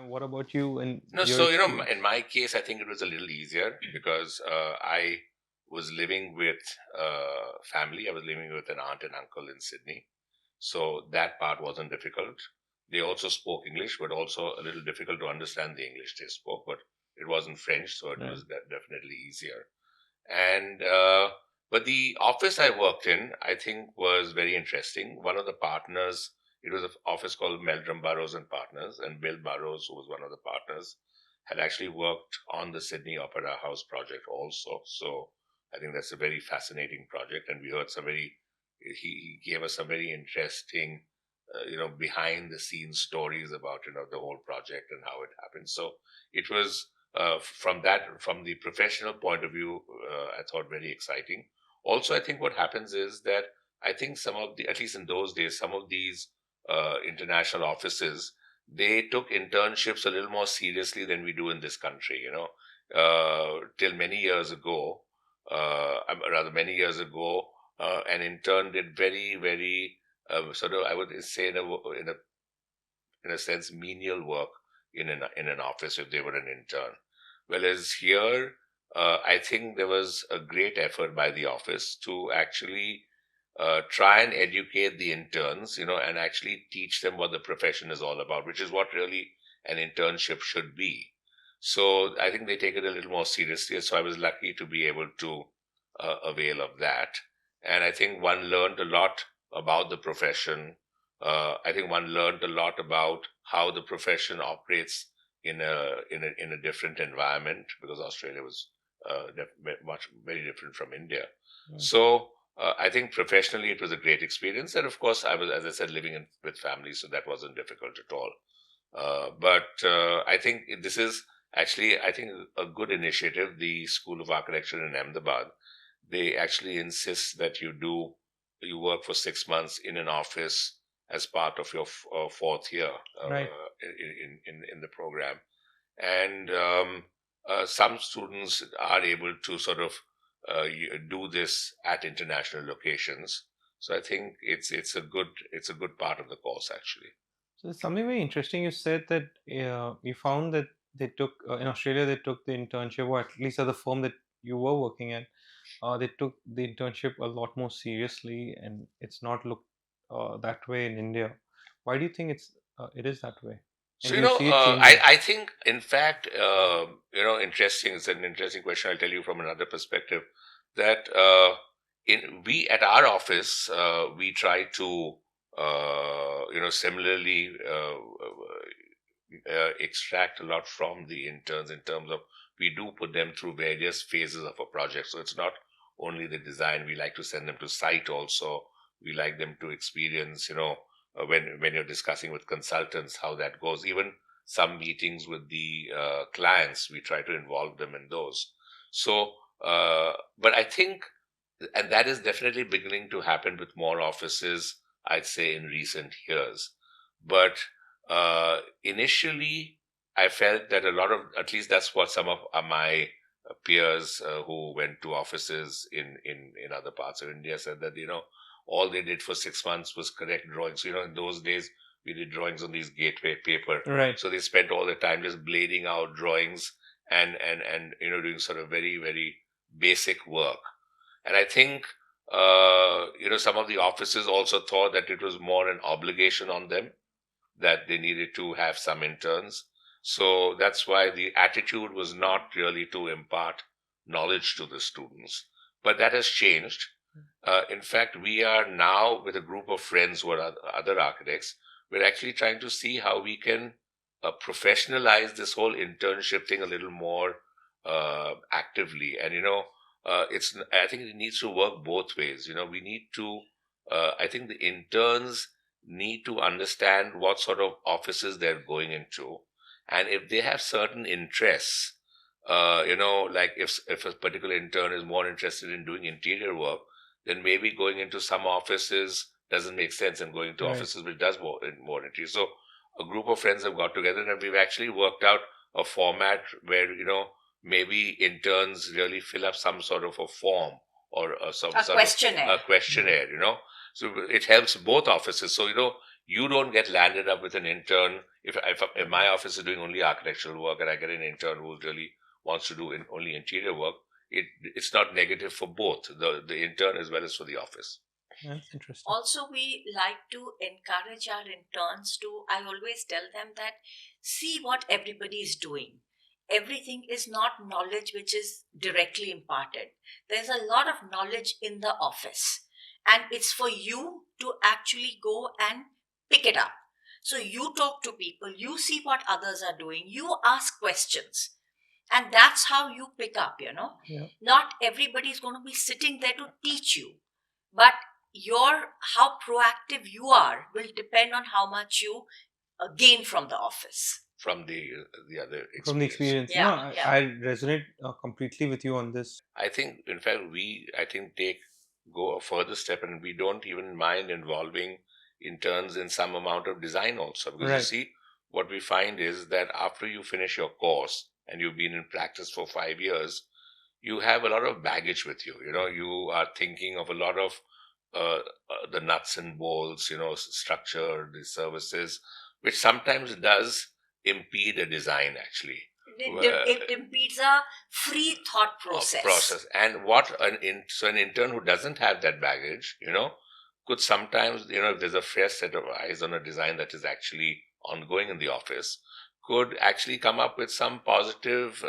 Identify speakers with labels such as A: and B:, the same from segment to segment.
A: What about you and
B: No,
A: your
B: so in
A: experience?
B: my case, I think it was a little easier because I was living with family. I was living with an aunt and uncle in Sydney, so that part wasn't difficult. They also spoke English, but also a little difficult to understand the English they spoke. But it wasn't French, so it
A: Right.
B: was definitely easier. And but the office I worked in, I think, was very interesting. One of the partners, it was an office called Meldrum Burrows and Partners, and Bill Burrows, who was one of the partners, had actually worked on the Sydney Opera House project also. So I think that's a very fascinating project, and we heard some very. He gave us some very interesting, behind the scenes stories about the whole project and how it happened. So it was from the professional point of view, I thought very exciting. Also, I think what happens is that I think some of the, at least in those days, some of these international offices, they took internships a little more seriously than we do in this country. Till many years ago, rather many years ago, an intern did very, very sort of, I would say, in a sense, menial work in an office if they were an intern. Whereas here, I think there was a great effort by the office to actually try and educate the interns, and actually teach them what the profession is all about, which is what really an internship should be. So I think they take it a little more seriously. So I was lucky to be able to avail of that. And I think one learned a lot about the profession. I think one learned a lot about how the profession operates in a different environment, because Australia was much very different from India.
A: Right.
B: So I think professionally it was a great experience, and of course I was, as I said, living with family, so that wasn't difficult at all. But I think this is actually, I think, a good initiative. The School of Architecture in Ahmedabad, they actually insist that you work for 6 months in an office as part of your fourth year
A: Right.
B: in the program. And some students are able to sort of do this at international locations. So I think it's a good part of the course actually.
A: So there's something very interesting. You said that you found that they took in Australia they took the internship, or at least at the firm that you were working at, they took the internship a lot more seriously, and it's not looked that way in India. Why do you think it is that way? And
B: So
A: do you see it
B: I
A: changing?
B: I think, in fact, interesting. It's an interesting question. I'll tell you from another perspective that in we at our office we try to similarly extract a lot from the interns in terms of we do put them through various phases of a project. So it's not only the design. We like to send them to site also. We like them to experience, when you're discussing with consultants how that goes. Even some meetings with the clients, we try to involve them in those. So, but I think, and that is definitely beginning to happen with more offices, I'd say, in recent years. But initially, I felt that a lot of, at least that's what some of my peers who went to offices in other parts of India said, that all they did for 6 months was correct drawings. In those days we did drawings on these gateway paper,
A: Right.
B: so they spent all the time just blading out drawings and doing sort of very, very basic work. And I think, some of the offices also thought that it was more an obligation on them, that they needed to have some interns. So that's why the attitude was not really to impart knowledge to the students. But that has changed. In fact, we are now with a group of friends who are other architects. We're actually trying to see how we can professionalize this whole internship thing a little more actively. And I think it needs to work both ways. We need to. I think the interns need to understand what sort of offices they're going into, and if they have certain interests. Like if a particular intern is more interested in doing interior work, then maybe going into some offices doesn't make sense, and going to
A: Right.
B: offices which does more interior. So a group of friends have got together, and we've actually worked out a format where maybe interns really fill up some sort of a form, or some
C: A
B: sort of a
C: questionnaire.
A: Right.
B: questionnaire. So it helps both offices. So You don't get landed up with an intern. If my office is doing only architectural work and I get an intern who really wants to do only interior work, it's not negative for both the intern as well as for the office.
A: That's interesting.
C: Also, we like to encourage our interns to, I always tell them that see what everybody is doing. Everything is not knowledge which is directly imparted. There's a lot of knowledge in the office, and it's for you to actually go and pick it up. So you talk to people, you see what others are doing, you ask questions, and that's how you pick up,
A: Yeah.
C: not everybody is going to be sitting there to teach you, but your how proactive you are will depend on how much you gain from the office.
B: From the other
A: From the
B: experience.
A: experience. No,
C: Yeah,
A: I,
C: yeah.
A: I resonate completely with you on this.
B: I think, in fact, I think, go a further step, and we don't even mind involving interns in some amount of design also. Because you
A: Right.
B: see, what we find is that after you finish your course and you've been in practice for 5 years, you have a lot of baggage with you. You are thinking of a lot of the nuts and bolts, structure, the services, which sometimes does impede a design actually.
C: It impedes a free thought process.
B: Process. And what so an intern who doesn't have that baggage, could sometimes, if there's a fresh set of eyes on a design that is actually ongoing in the office, could actually come up with some positive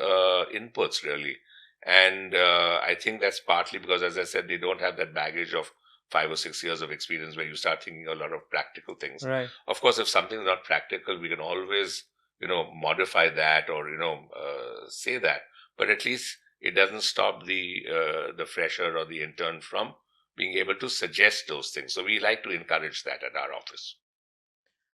B: inputs really. And I think that's partly because, as I said, they don't have that baggage of 5 or 6 years of experience where you start thinking a lot of practical things.
A: Right.
B: Of course, if something's not practical, we can always modify that, or say that, but at least it doesn't stop the fresher or the intern from being able to suggest those things. So we like to encourage that at our office.